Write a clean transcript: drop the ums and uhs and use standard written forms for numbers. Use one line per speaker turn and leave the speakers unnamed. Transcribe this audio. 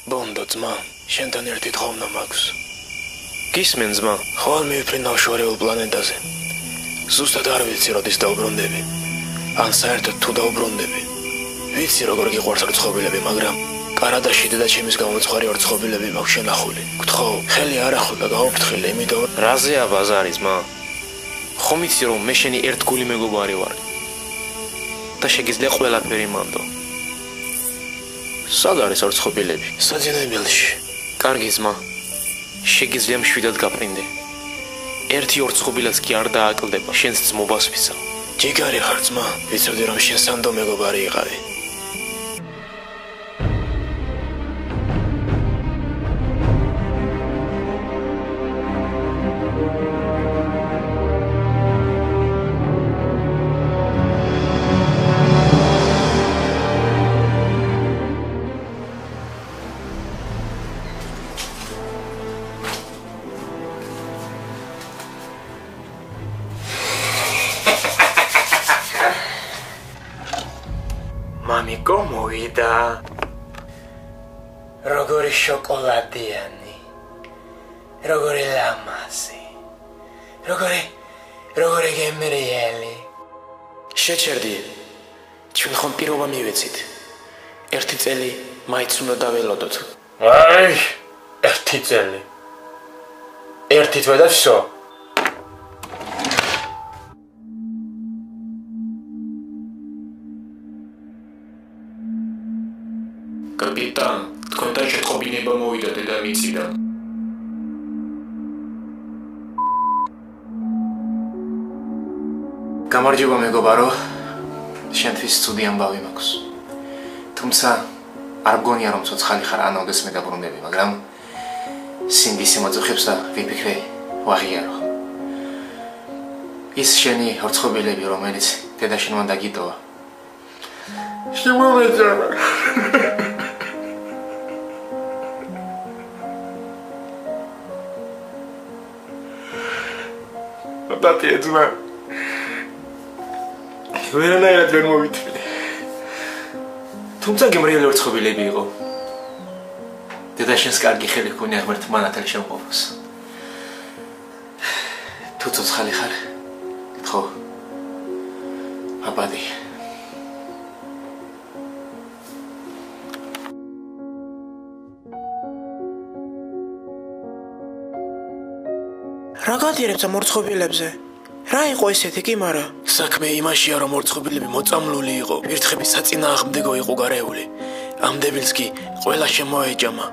ბონდო ძმა, შენთან ერთი თხოვნა მაქვს. გისმენ ძმა, ხვალ მივიფრინავ შორეულ პლანეტაზე. ზუსტად არ ვიცი როდის დაუბრუნდები. ან საერთოდ თუ დაუბრუნდები. ვიცი როგორ გიყვარს რწყობილები, მაგრამ კარადაში დედაჩემის გამოცხარი რწყობილები მაქვს შენახული. გთხოვ, ხელი არ ახო და გაუფრთხილე, იმიტომ რაზეა ბაზარი ძმა? ხომ იცი რომ მე შენი ერთგული მეგობარი ვარ. და შეგიძლია ყველაფერი მანდო. სად არის რწყობილები? საძინებელში. კარგი ძმა. შეგიძლია მშვიდად გაფრინდე. ერთი რწყობილაც კი არ დააკლდება, შენს ძმობას ვისწავ. ჯიგარი ხარ ძმა, ვიცოდი რომ შენ სანდო მეგობარი იყავი. Mami, como ida? Rogori chocoladiani. Rogori lamasi. Rogori gemerieli. შეჩერდი. ჩვენ ხომ პირობა მივეცით. ერთი წელი მაინც უნდა დაველოდოთ.
აი, ერთი წელი. ერთი თვე და всё.
კაპიტან, თქვენთან შეტყობინება მოვიდა დედამიწიდან. გამარჯობა მეგობარო, შენთვის ცუდი ამბავი მაქვს. თუმცა არ მგონია რომ ცოცხალი ხარ ანაოდეს მე დაბრუნდები, მაგრამ სინდისი მოწუხებს და ვიფიქრე ვაღიარო. ის შენი რწყობილები, რომელიც დედაშენ მან დაგიტოვა. შემოვეძრა. Tati edzma. ვერანაირად ვერ მოვითვლი. თუმცა გემრიელი რწყობილები იყო. დედაშენს კარგი ხელი ჰქონია ღმერთმა ნათელი შემოყოფას. თუ ცოცხალი ხარ, ხო. აბადი.
რა გადიერებთ ამ რწყობილებზე? რა იყო ესეთი კი, მარა?
საქმე იმაშია, რომ რწყობილები მოწამლული იყო. ერთხები საწინააღმდეგო იყო გარეული. ამ დებილს კი ყველა შემოეჯამა.